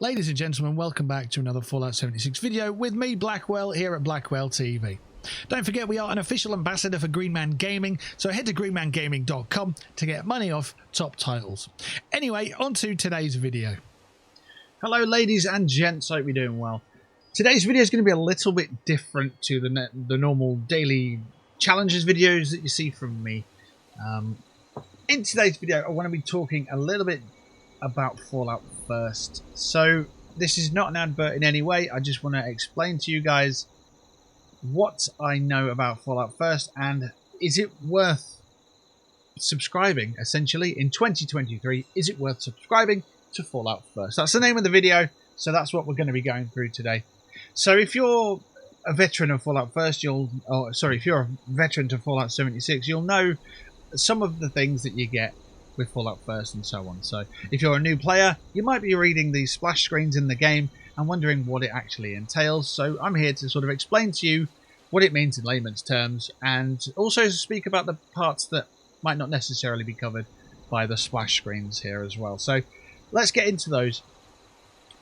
Ladies and gentlemen, welcome back to another Fallout 76 video with me, Blackwell, here at Blackwell TV. Don't forget we are an official ambassador for Green Man Gaming, so head to greenmangaming.com to get money off top titles. Anyway, on to today's video. Hello ladies and gents, hope you're doing well. Today's video is going to be a little bit different to the normal daily challenges videos that you see from me. In today's video, I want to be talking a little bit about Fallout first. So this is not an advert in any way. I just want to explain to you guys what I know about Fallout first, and is it worth subscribing, essentially, in 2023. Is it worth subscribing to Fallout first? That's the name of the video, so that's what we're going to be going through today. So if you're a veteran of Fallout first, if you're a veteran to Fallout 76, you'll know some of the things that you get with Fallout first and so on. So if you're a new player, you might be reading these splash screens in the game and wondering what it actually entails. So I'm here to sort of explain to you what it means in layman's terms, and also speak about the parts that might not necessarily be covered by the splash screens here as well. So let's get into those.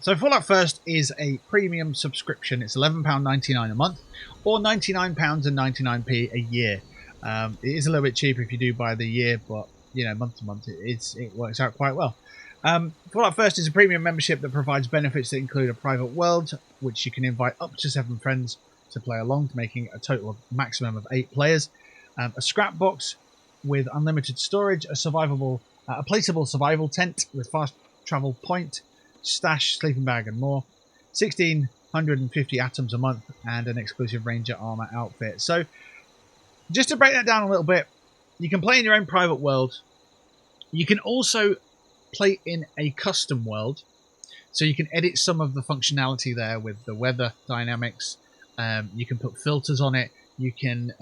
So Fallout First is a premium subscription. It's £11.99 a month, or £99.99p a year. It is a little bit cheaper if you do by the year, but you know, month to month, it works out quite well. Fallout First is a premium membership that provides benefits that include a private world, which you can invite up to 7 friends to play along, making a total of maximum of 8 players. A scrap box with unlimited storage, a placeable survival tent with fast travel point, stash, sleeping bag, and more. 1,650 atoms a month, and an exclusive Ranger armor outfit. So, just to break that down a little bit, you can play in your own private world. You can also play in a custom world, so you can edit some of the functionality there with the weather dynamics. You can put filters on it. You can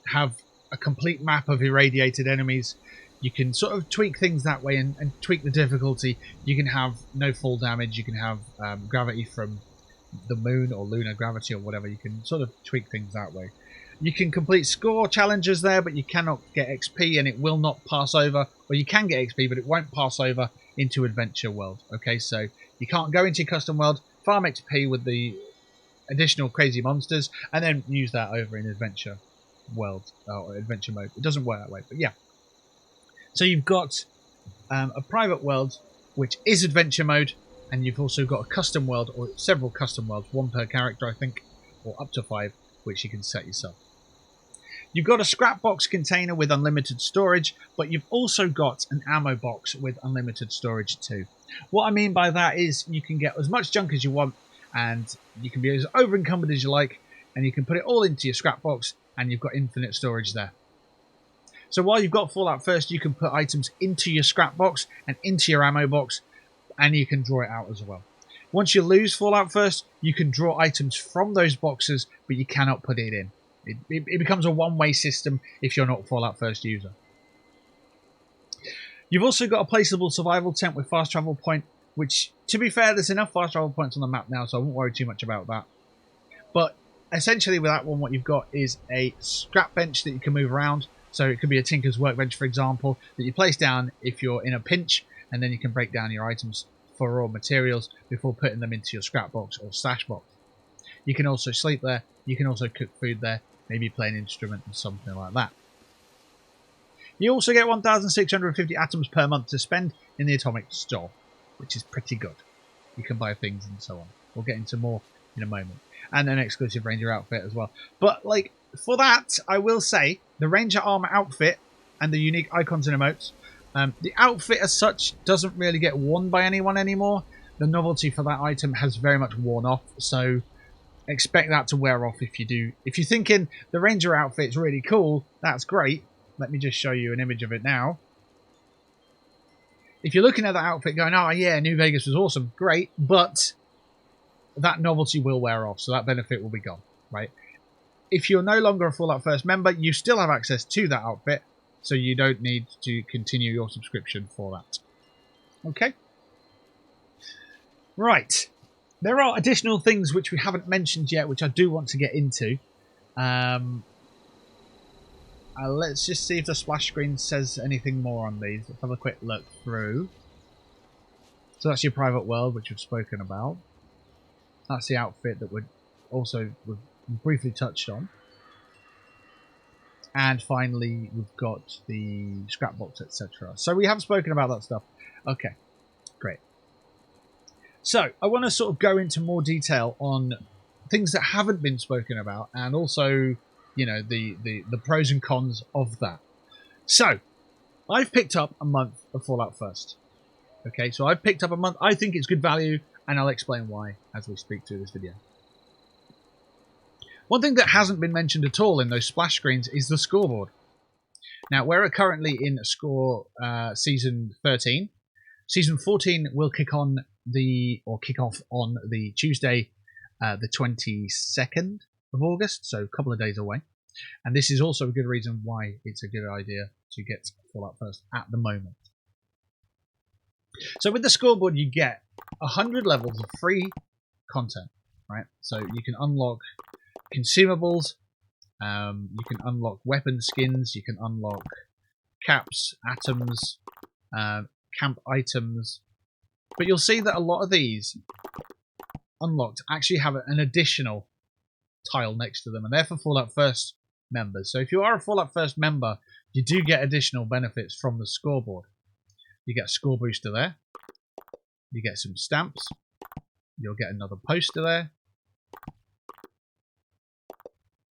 have a complete map of irradiated enemies. You can sort of tweak things that way and tweak the difficulty. You can have no fall damage. You can have gravity from the moon or lunar gravity or whatever. You can sort of tweak things that way. You can complete score challenges there, but you cannot get XP, and it will not pass over. Or you can get XP, but it won't pass over into Adventure World. Okay, so you can't go into your custom world, farm XP with the additional crazy monsters, and then use that over in Adventure World or Adventure Mode. It doesn't work that way, but yeah. So you've got a private world, which is Adventure Mode, and you've also got a custom world, or several custom worlds, 1 per character, I think, or up to 5, which you can set yourself. You've got a scrap box container with unlimited storage, but you've also got an ammo box with unlimited storage too. What I mean by that is you can get as much junk as you want, and you can be as over encumbered as you like, and you can put it all into your scrap box, and you've got infinite storage there. So while you've got Fallout First, you can put items into your scrap box and into your ammo box, and you can draw it out as well. Once you lose Fallout First, you can draw items from those boxes, but you cannot put it in. It becomes a one-way system if you're not a Fallout First user. You've also got a placeable survival tent with fast travel point, which, to be fair, there's enough fast travel points on the map now, so I won't worry too much about that. But essentially with that one, what you've got is a scrap bench that you can move around. So it could be a tinker's workbench, for example, that you place down if you're in a pinch, and then you can break down your items for raw materials before putting them into your scrap box or stash box. You can also sleep there. You can also cook food there, maybe play an instrument or something like that. You also get 1,650 atoms per month to spend in the atomic store, which is pretty good. You can buy things and so on. We'll get into more in a moment. And an exclusive Ranger outfit as well. But like for that, I will say the Ranger armor outfit and the unique icons and emotes, the outfit as such doesn't really get worn by anyone anymore. The novelty for that item has very much worn off, so expect that to wear off if you do. If you're thinking the Ranger outfit's really cool, that's great. Let me just show you an image of it now. If you're looking at that outfit going, oh yeah, New Vegas was awesome, great, but that novelty will wear off, so that benefit will be gone, right? If you're no longer a Fallout First member, you still have access to that outfit, so you don't need to continue your subscription for that. Okay? Right. There are additional things which we haven't mentioned yet, which I do want to get into. Let's just see if the splash screen says anything more on these. Let's have a quick look through. So that's your private world, which we've spoken about. That's the outfit that we've briefly touched on. And finally, we've got the scrapbox, etc. So we have spoken about that stuff. Okay, great. So I want to sort of go into more detail on things that haven't been spoken about, and also, you know, the pros and cons of that. So I've picked up a month of Fallout First. Okay, so I've picked up a month. I think it's good value, and I'll explain why as we speak through this video. One thing that hasn't been mentioned at all in those splash screens is the scoreboard. Now, we're currently in Score Season 13. Season 14 will kick off on the Tuesday, the 22nd of August, so a couple of days away. And this is also a good reason why it's a good idea to get Fallout First at the moment. So with the scoreboard, you get 100 levels of free content, right? So you can unlock consumables, you can unlock weapon skins, you can unlock caps, atoms, camp items. But you'll see that a lot of these unlocked actually have an additional tile next to them, and they're for Fallout First members. So if you are a Fallout First member, you do get additional benefits from the scoreboard. You get a score booster there, you get some stamps, you'll get another poster there,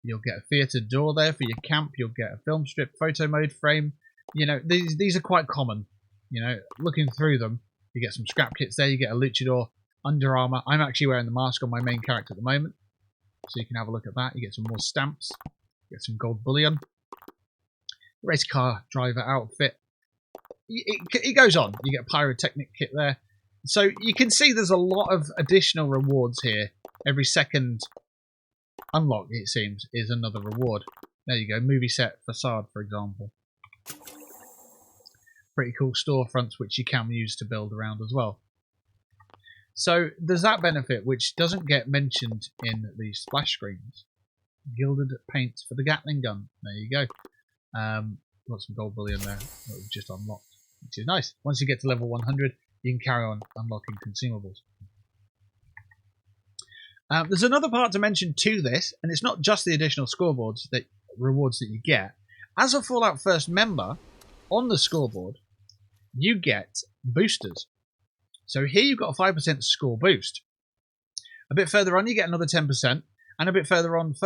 you'll get a theatre door there for your camp, you'll get a film strip photo mode frame. You know, these are quite common. You know, looking through them, you get some scrap kits there, you get a luchador Under Armour. I'm actually wearing the mask on my main character at the moment, so you can have a look at that. You get some more stamps, you get some gold bullion, race car driver outfit. It goes on. You get a pyrotechnic kit there. So you can see there's a lot of additional rewards here. Every second unlock, it seems, is another reward. There you go. Movie set facade, for example. Pretty cool storefronts which you can use to build around as well. So there's that benefit which doesn't get mentioned in these splash screens. Gilded paints for the Gatling gun. There you go. Got some gold bullion there that we've just unlocked, which is nice. Once you get to level 100, you can carry on unlocking consumables. There's another part to mention to this, and it's not just the additional scoreboards that rewards that you get. As a Fallout First member, on the scoreboard, you get boosters. So here you've got a 5% score boost. A bit further on, you get another 10%, and a bit further on,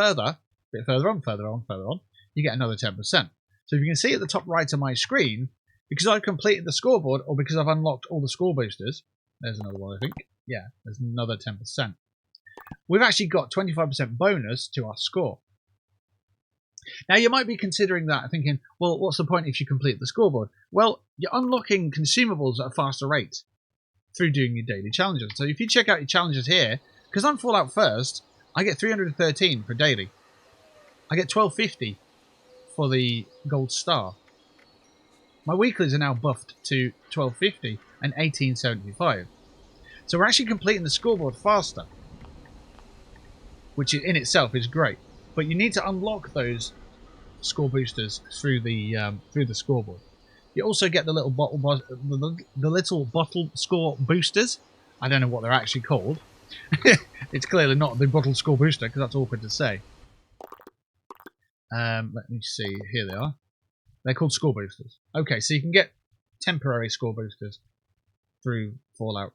you get another 10%. So if you can see at the top right of my screen, because I've completed the scoreboard, or because I've unlocked all the score boosters, there's another one, I think. Yeah, there's another 10%. We've actually got 25% bonus to our score. Now, you might be considering that, thinking, well, what's the point if you complete the scoreboard? Well, you're unlocking consumables at a faster rate through doing your daily challenges. So if you check out your challenges here, because I'm Fallout First, I get 313 for daily. I get 1250 for the gold star. My weeklies are now buffed to 1250 and 1875. So we're actually completing the scoreboard faster, which in itself is great. But you need to unlock those score boosters through the scoreboard. You also get the little bottle score boosters. I don't know what they're actually called. It's clearly not the bottle score booster, because that's awkward to say. Let me see. Here they are. They're called score boosters. Okay, so you can get temporary score boosters through Fallout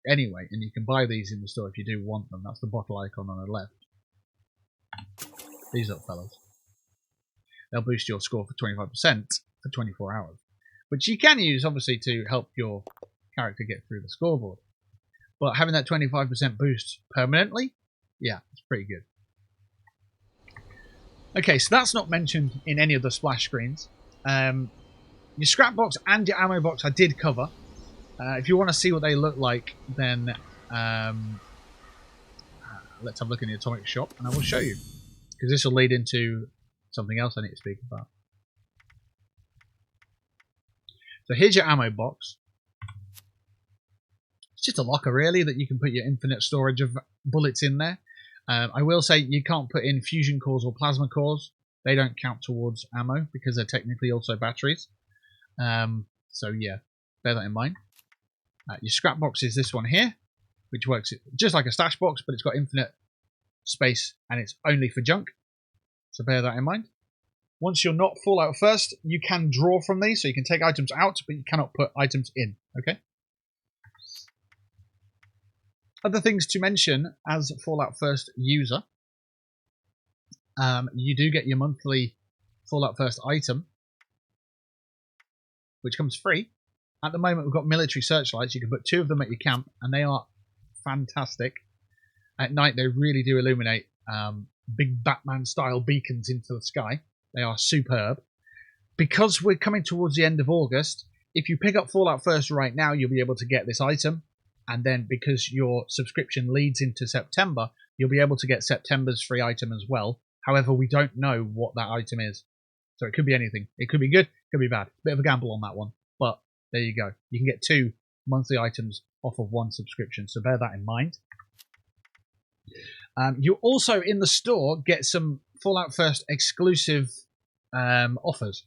anyway, and you can buy these in the store if you do want them. That's the bottle icon on the left. These little fellows. They'll boost your score for 25% for 24 hours, which you can use, obviously, to help your character get through the scoreboard. But having that 25% boost permanently, yeah, it's pretty good. Okay, so that's not mentioned in any of the splash screens. Your scrap box and your ammo box I did cover. If you want to see what they look like, then let's have a look in the atomic shop and I will show you, because this will lead into something else I need to speak about. So here's your ammo box. It's just a locker, really, that you can put your infinite storage of bullets in there. I will say you can't put in fusion cores or plasma cores. They don't count towards ammo because they're technically also batteries. So yeah, bear that in mind. Your scrap box is this one here, which works just like a stash box, but it's got infinite space and it's only for junk. So bear that in mind. Once you're not Fallout First, you can draw from these, so you can take items out, but you cannot put items in. Okay. Other things to mention as Fallout First user, you do get your monthly Fallout First item, which comes free. At the moment, we've got military searchlights. You can put 2 of them at your camp, and they are fantastic. At night, they really do illuminate big Batman-style beacons into the sky. They are superb. Because we're coming towards the end of August, if you pick up Fallout First right now, you'll be able to get this item. And then because your subscription leads into September, you'll be able to get September's free item as well. However, we don't know what that item is. So it could be anything. It could be good, it could be bad. Bit of a gamble on that one. But there you go. You can get 2 monthly items off of 1 subscription. So bear that in mind. You also, in the store, get some Fallout First exclusive offers.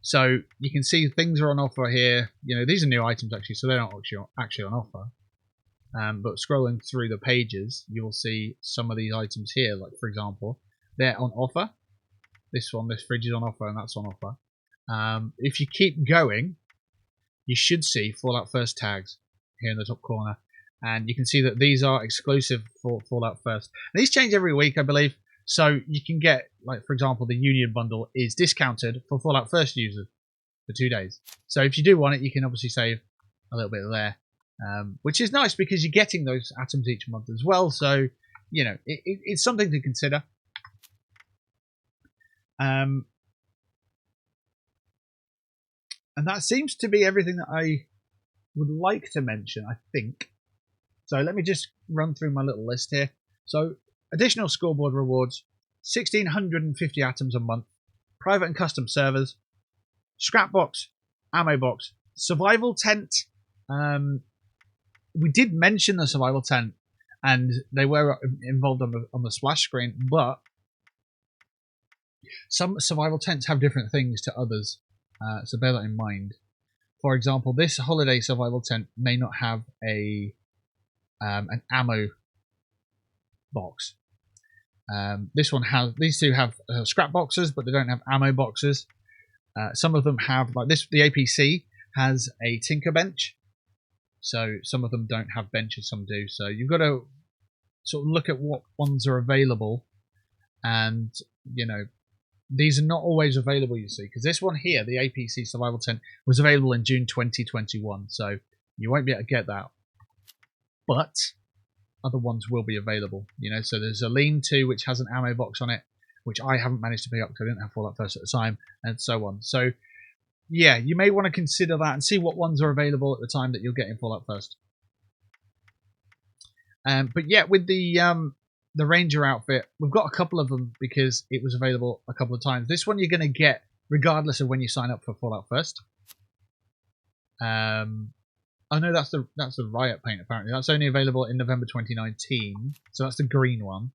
So you can see things are on offer here. You know, these are new items actually, so they're not actually on offer. But scrolling through the pages, you'll see some of these items here. Like, for example, they're on offer. This fridge is on offer, and that's on offer. If you keep going, you should see Fallout First tags here in the top corner. And you can see that these are exclusive for Fallout First. And these change every week, I believe. So you can get, like, for example, the Union Bundle is discounted for Fallout First users for 2 days. So if you do want it, you can obviously save a little bit there. Which is nice because you're getting those atoms each month as well. So, you know, it's something to consider. And that seems to be everything that I would like to mention, I think. So let me just run through my little list here. So additional scoreboard rewards, 1,650 atoms a month, private and custom servers, scrap box, ammo box, survival tent. We did mention the survival tent, and they were involved on the splash screen, but some survival tents have different things to others, so bear that in mind. For example, this holiday survival tent may not have an ammo box. These two have scrap boxes, but they don't have ammo boxes. Some of them have, like this, the APC has a tinker bench. So some of them don't have benches, some do. So you've got to sort of look at what ones are available. And, you know, these are not always available, you see. Because this one here, the APC Survival Tent, was available in June 2021. So you won't be able to get that. But other ones will be available, you know. So there's a lean-to, which has an ammo box on it, which I haven't managed to pick up because I didn't have Fallout First at the time, and so on. So yeah, you may want to consider that and see what ones are available at the time that you're getting Fallout First. But yeah, with the Ranger outfit, we've got a couple of them because it was available a couple of times. This one you're going to get regardless of when you sign up for Fallout First. Oh no, that's the Riot paint apparently. That's only available in November 2019, so that's the green one.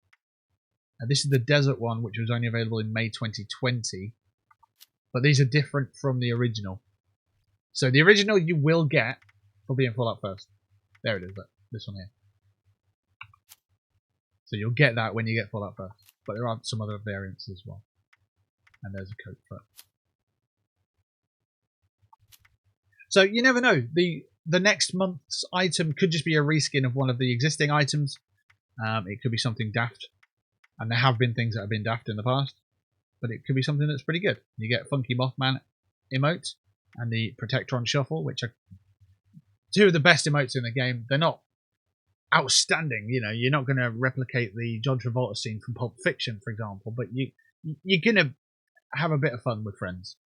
This is the Desert one, which was only available in May 2020. But these are different from the original. So the original you will get for being Fallout First. There it is, this one here. So you'll get that when you get Fallout First. But there are some other variants as well. And there's a coat for it. So you never know. The next month's item could just be a reskin of one of the existing items. It could be something daft. And there have been things that have been daft in the past. But it could be something that's pretty good. You get Funky Mothman emote and the Protectron Shuffle, which are 2 of the best emotes in the game. They're not outstanding, you know. You're not going to replicate the John Travolta scene from Pulp Fiction, for example. But you're going to have a bit of fun with friends,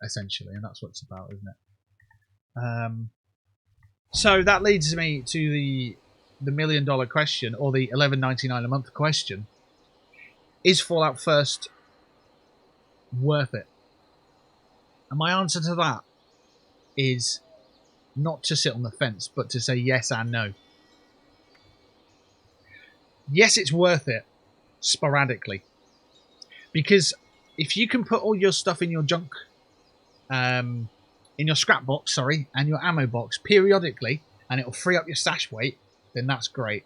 essentially. And that's what it's about, isn't it? So that leads me to the $1 million question, or the $11.99 a month question. Is Fallout First worth it? And my answer to that is not to sit on the fence, but to say yes and no. Yes, it's worth it sporadically. Because if you can put all your stuff in your in your scrap box, and your ammo box periodically, and it'll free up your stash weight, then that's great.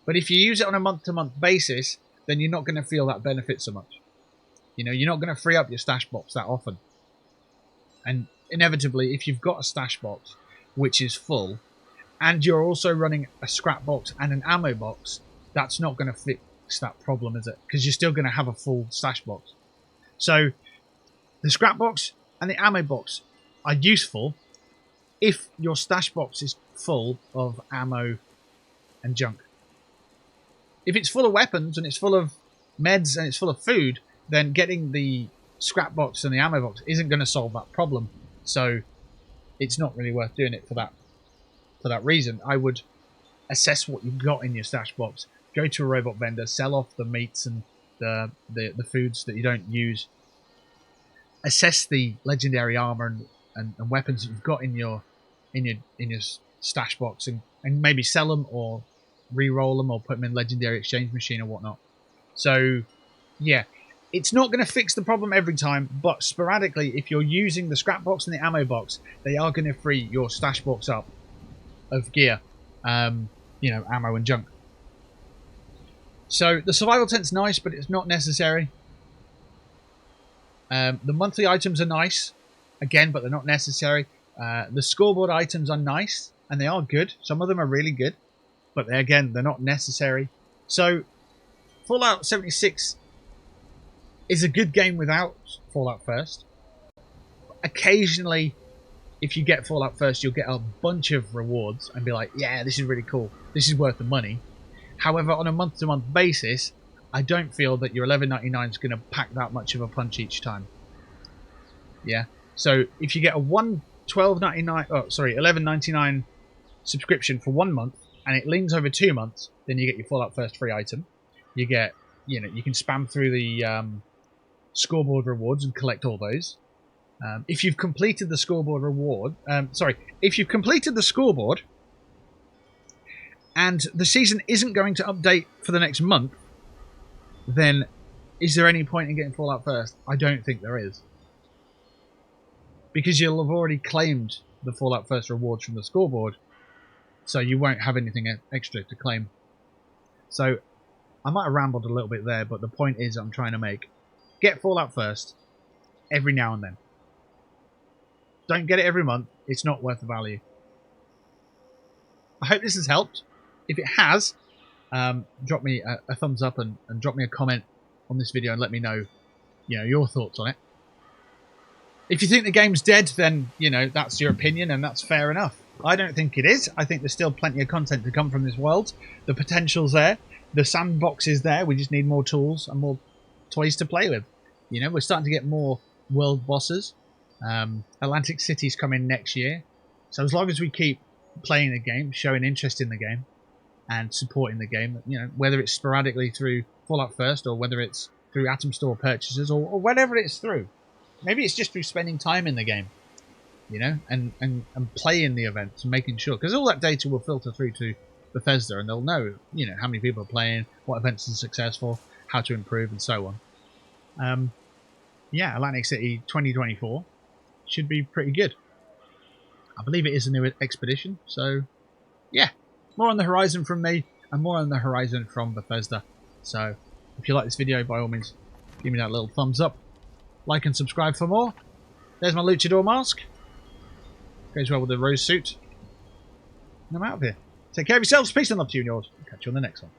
But if you use it on a month-to-month basis, then you're not going to feel that benefit so much. You know, you're not going to free up your stash box that often. And inevitably, if you've got a stash box which is full, and you're also running a scrap box and an ammo box, that's not going to fix that problem, is it? Because you're still going to have a full stash box. So the scrap box and the ammo box are useful if your stash box is full of ammo and junk. If it's full of weapons and it's full of meds and it's full of food, then getting the scrap box and the ammo box isn't going to solve that problem. So it's not really worth doing it for that reason. I would assess what you've got in your stash box. Go to a robot vendor, sell off the meats and the foods that you don't use. Assess the legendary armor and weapons that you've got in your stash box, and maybe sell them or re-roll them or put them in legendary exchange machine or whatnot. So yeah, it's not going to fix the problem every time, but sporadically, if you're using the scrap box and the ammo box, they are going to free your stash box up of gear, you know, ammo and junk. So the survival tent's nice, but it's not necessary. The monthly items are nice, again, but they're not necessary. The scoreboard items are nice, and they are good. Some of them are really good, but they're not necessary. So Fallout 76 is a good game without Fallout First. Occasionally, if you get Fallout First, you'll get a bunch of rewards and be like, yeah, this is really cool. This is worth the money. However, on a month-to-month basis, I don't feel that your $11.99 is going to pack that much of a punch each time. Yeah. So if you get a $11.99 subscription for 1 month and it leans over 2 months, then you get your Fallout First free item. You get, you know, you can spam through the scoreboard rewards and collect all those. If you've completed the scoreboard reward, if you've completed the scoreboard and the season isn't going to update for the next month, then is there any point in getting Fallout First? I don't think there is. Because you'll have already claimed the Fallout First rewards from the scoreboard, so you won't have anything extra to claim. So I might have rambled a little bit there, but the point is I'm trying to make. Get Fallout First every now and then. Don't get it every month. It's not worth the value. I hope this has helped. If it has, drop me a thumbs up and drop me a comment on this video and let me know, your thoughts on it. If you think the game's dead, then, that's your opinion and that's fair enough. I don't think it is. I think there's still plenty of content to come from this world. The potential's there. The sandbox is there. We just need more tools and more toys to play with. We're starting to get more world bosses. Atlantic City's coming next year. So as long as we keep playing the game, showing interest in the game, and supporting the game, whether it's sporadically through Fallout First or whether it's through Atom Store purchases or whatever it's through. Maybe it's just through spending time in the game, and playing the events and making sure, because all that data will filter through to Bethesda and they'll know, how many people are playing, what events are successful, how to improve, and so on. Yeah, Atlantic City 2024 should be pretty good. I believe it is a new expedition, so yeah, more on the horizon from me and more on the horizon from Bethesda. So if you like this video, by all means, give me that little thumbs up, like and subscribe for more. There's my luchador mask. Goes well with the rose suit. And I'm out of here. Take care of yourselves. Peace and love to you and yours. Catch you on the next one.